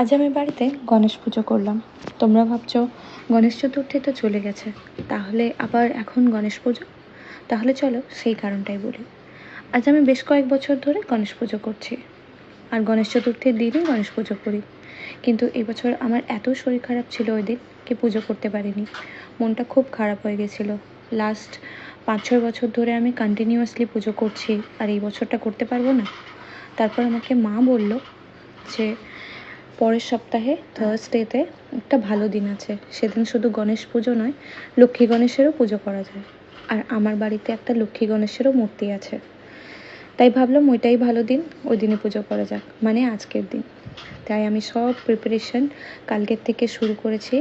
আজ আমি বাড়িতে গণেশ পুজো করলাম। তোমরা ভাবছো গণেশ চতুর্থী তো চলে গেছে, তাহলে আবার এখন গণেশ পুজো? তাহলে চলো সেই কারণটাই বলি। আজ আমি বেশ কয়েক বছর ধরে গণেশ পুজো করছি, আর গণেশ চতুর্থীর দিনই গণেশ পুজো করি। কিন্তু এবছর আমার এত শরীর খারাপ ছিল ওই দিন কি পুজো করতে পারিনি। মনটা খুব খারাপ হয়ে গেছিলো। লাস্ট 5-6 বছর ধরে আমি কন্টিনিউয়াসলি পুজো করছি, আর এই বছরটা করতে পারবো না। তারপর আমাকে মা বলল যে পরের সপ্তাহে থার্সডেতে একটা ভালো দিন আছে, সেদিন শুধু গণেশ পুজো নয়, লক্ষ্মী গণেশেরও পুজো করা যায়। আর আমার বাড়িতে একটা লক্ষ্মী গণেশেরও মূর্তি আছে, তাই ভাবলাম ওইটাই ভালো দিন, ওই দিনে পুজো করা যাক, মানে আজকের দিন। তাই আমি সব প্রিপারেশন কালকের থেকে শুরু করেছি,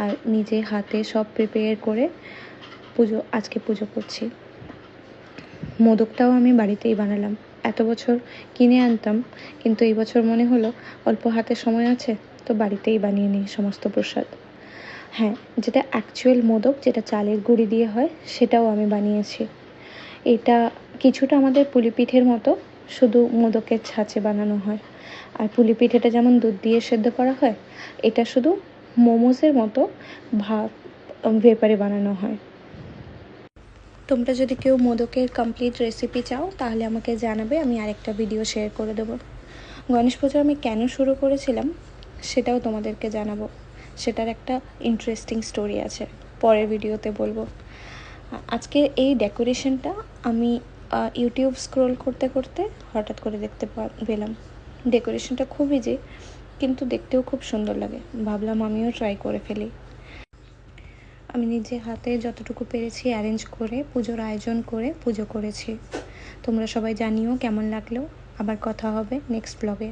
আর নিজে হাতে সব প্রিপেয়ার করে আজকে পুজো করছি। মোদকটাও আমি বাড়িতেই বানালাম। এত বছর কিনে আনতাম, কিন্তু এই বছর মনে হলো অল্প হাতে সময় আছে, তো বাড়িতেই বানিয়ে নিই সমস্ত প্রসাদ। হ্যাঁ, যেটা অ্যাকচুয়াল মোদক, যেটা চালের গুঁড়ি দিয়ে হয়, সেটাও আমি বানিয়েছি। এটা কিছুটা আমাদের পুলি পিঠের মতো, শুধু মোদকের ছাঁচে বানানো হয়। আর পুলি পিঠেটা যেমন দুধ দিয়ে সেদ্ধ করা হয়, এটা শুধু মোমোসের মতো ভাপ ভেপারে বানানো হয়। তোমরা যদি কেউ মোদকের কমপ্লিট রেসিপি চাও তাহলে আমাকে জানাবে, আমি আরেকটা ভিডিও শেয়ার করে দেবো। গণেশ পুজো আমি কেন শুরু করেছিলাম সেটাও তোমাদেরকে জানাবো। সেটার একটা ইন্টারেস্টিং স্টোরি আছে, পরের ভিডিওতে বলবো। আজকে এই ডেকোরেশনটা আমি ইউটিউব স্ক্রোল করতে করতে হঠাৎ করে দেখতে পেলাম। ডেকোরেশনটা খুব ইজি, কিন্তু দেখতেও খুব সুন্দর লাগে। ভাবলাম আমিও ট্রাই করে ফেলি। আমি নিজে হাতে যতটুকু পেরেছি অ্যারেঞ্জ করে, পুজোর আয়োজন করে পুজো করেছি। তোমরা সবাই জানিও কেমন লাগলো। আবার কথা হবে নেক্সট ব্লগে।